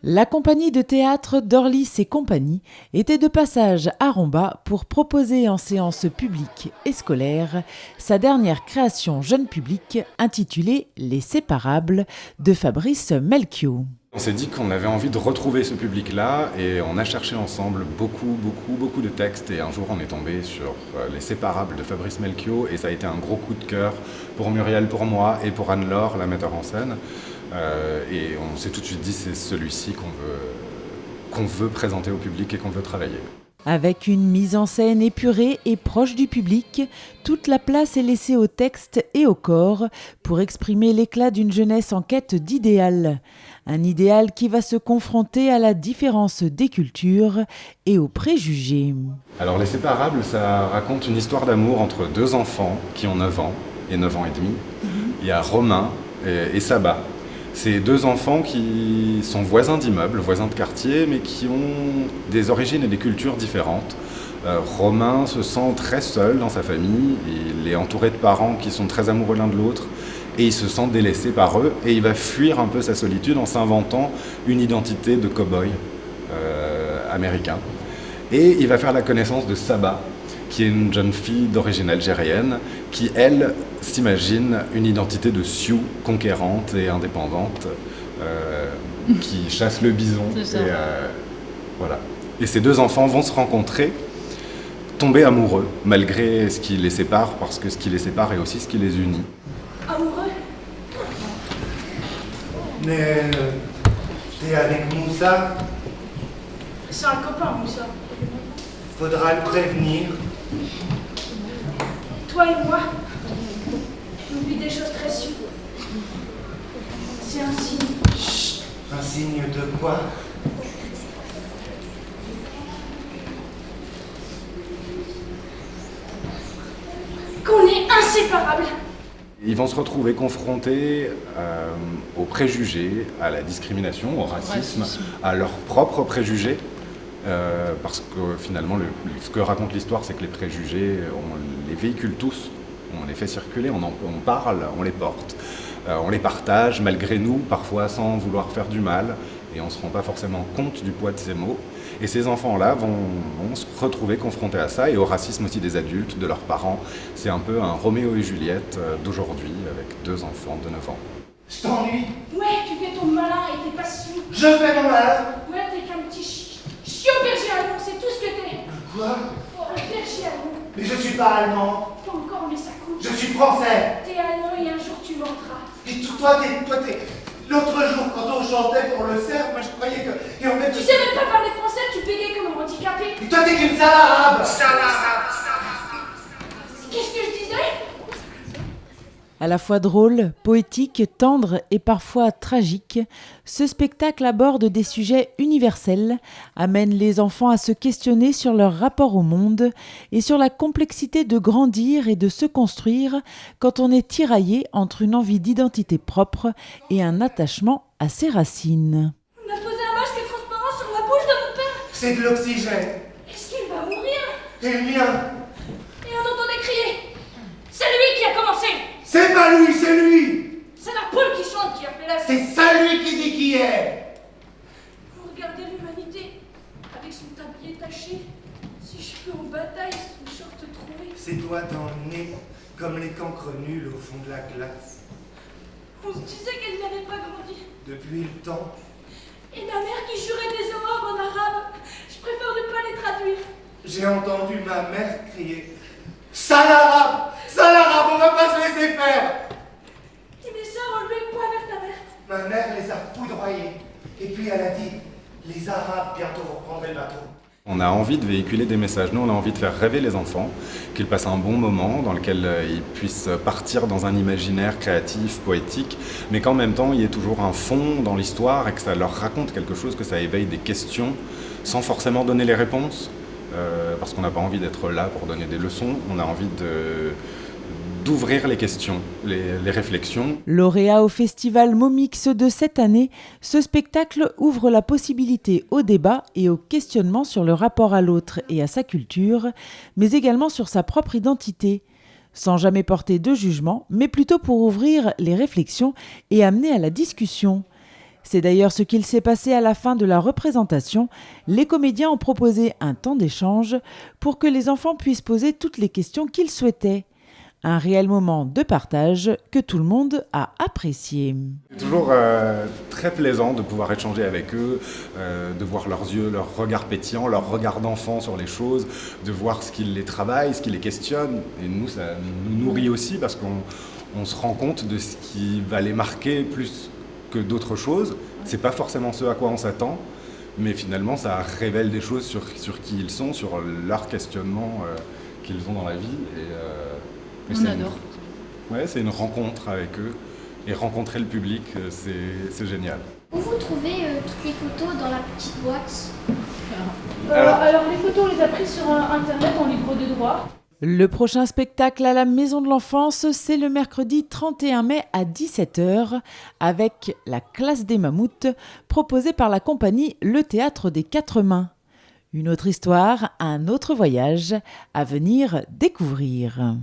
La compagnie de théâtre d'Orlis et compagnie était de passage à Romba pour proposer en séance publique et scolaire sa dernière création jeune public intitulée « Les Séparables » de Fabrice Melchior. On s'est dit qu'on avait envie de retrouver ce public-là et on a cherché ensemble beaucoup de textes et un jour on est tombé sur Les Séparables de Fabrice Melchior et ça a été un gros coup de cœur pour Muriel, pour moi et pour Anne-Laure, la metteur en scène. Et on s'est tout de suite dit c'est celui-ci qu'on veut présenter au public et qu'on veut travailler. Avec une mise en scène épurée et proche du public, toute la place est laissée au texte et au corps pour exprimer l'éclat d'une jeunesse en quête d'idéal. Un idéal qui va se confronter à la différence des cultures et aux préjugés. Alors Les Séparables, ça raconte une histoire d'amour entre deux enfants qui ont 9 ans et 9 ans et demi. Il y a Romain et Saba. C'est deux enfants qui sont voisins d'immeubles, voisins de quartier, mais qui ont des origines et des cultures différentes. Romain se sent très seul dans sa famille, il est entouré de parents qui sont très amoureux l'un de l'autre, et il se sent délaissé par eux, et il va fuir un peu sa solitude en s'inventant une identité de cow-boy américain. Et il va faire la connaissance de Saba, qui est une jeune fille d'origine algérienne, qui, elle, s'imagine une identité de Sioux conquérante et indépendante, qui chasse le bison. Voilà. Et ces deux enfants vont se rencontrer, tomber amoureux, malgré ce qui les sépare, parce que ce qui les sépare est aussi ce qui les unit. Amoureux? Mais t'es avec Moussa? C'est un copain, Moussa. Faudra le prévenir. Toi et moi, on vit des choses très sûres. C'est un signe. Chut, un signe de quoi? Qu'on est inséparables. Ils vont se retrouver confrontés aux préjugés, à la discrimination, au racisme, à leurs propres préjugés. Parce que finalement, ce que raconte l'histoire, c'est que les préjugés, on les véhicule tous, on les fait circuler, on parle, on les porte, on les partage malgré nous, parfois sans vouloir faire du mal, et on ne se rend pas forcément compte du poids de ces mots. Et ces enfants-là vont se retrouver confrontés à ça, et au racisme aussi des adultes, de leurs parents. C'est un peu un Roméo et Juliette d'aujourd'hui, avec deux enfants de 9 ans. Je t'ennuie? Ouais, tu fais ton malin et t'es pas sûr. Je fais mon malin? Ouais, t'es qu'un petit chiot berger allemand, c'est tout ce que t'es. Quoi? Oh, un berger allemand. Mais je suis pas allemand. Pas encore, mais ça coûte. Je suis français. T'es allemand et un jour tu mordras. Et toi, t'es... L'autre jour, quand on chantait pour le cerf, moi je croyais que... Et en fait, Tu sais même pas parler français, tu bégayes comme un handicapé. Et toi, t'es qu'une sale arabe. Qu'est-ce que je disais? À la fois drôle, poétique, tendre et parfois tragique, ce spectacle aborde des sujets universels, amène les enfants à se questionner sur leur rapport au monde et sur la complexité de grandir et de se construire quand on est tiraillé entre une envie d'identité propre et un attachement à ses racines. On a posé un masque transparent sur la bouche de mon père. C'est de l'oxygène. Est-ce qu'il va mourir? Et le mien. Et on entendait crier. C'est lui qui a commencé. C'est pas lui, c'est lui. C'est la poule qui chante qui a fait la... C'est ça lui qui dit qui est. Regardez l'humanité, avec son tablier taché, ses cheveux en bataille, son short troué. Ses doigts dans le nez, comme les cancres nuls au fond de la glace. On se disait qu'elle n'avait pas grandi. Depuis le temps. Et ma mère qui jurait des horreurs en arabe. Je préfère ne pas les traduire. J'ai entendu ma mère crier « Sale arabe! Sale arabe, on va pas se laisser faire !» Et mes sœurs ont levé le poing vers ta mère. Ma mère les a foudroyés. Et puis elle a dit « Les arabes, bientôt vous reprendrez le bateau. » On a envie de véhiculer des messages. Nous, on a envie de faire rêver les enfants, qu'ils passent un bon moment dans lequel ils puissent partir dans un imaginaire créatif, poétique, mais qu'en même temps, il y ait toujours un fond dans l'histoire et que ça leur raconte quelque chose, que ça éveille des questions sans forcément donner les réponses. Parce qu'on n'a pas envie d'être là pour donner des leçons, on a envie d'ouvrir les questions, les réflexions. Lauréat au festival Momix de cette année, ce spectacle ouvre la possibilité au débat et au questionnement sur le rapport à l'autre et à sa culture, mais également sur sa propre identité. Sans jamais porter de jugement, mais plutôt pour ouvrir les réflexions et amener à la discussion. C'est d'ailleurs ce qu'il s'est passé à la fin de la représentation. Les comédiens ont proposé un temps d'échange pour que les enfants puissent poser toutes les questions qu'ils souhaitaient. Un réel moment de partage que tout le monde a apprécié. C'est toujours très plaisant de pouvoir échanger avec eux, de voir leurs yeux, leur regard pétillant, leur regard d'enfant sur les choses, de voir ce qui les travaille, ce qui les questionne. Et nous, ça nous nourrit aussi parce qu'on se rend compte de ce qui va les marquer plus que d'autres choses. C'est pas forcément ce à quoi on s'attend, mais finalement ça révèle des choses sur qui ils sont, sur leur questionnement qu'ils ont dans la vie. On adore. C'est une rencontre avec eux, et rencontrer le public, c'est génial. Où vous trouvez toutes les photos dans la petite boîte? Alors les photos, on les a prises sur internet en libre de droit. Le prochain spectacle à la Maison de l'Enfance, c'est le mercredi 31 mai à 17h avec La Classe des Mammouths, proposée par la compagnie Le Théâtre des Quatre Mains. Une autre histoire, un autre voyage à venir découvrir.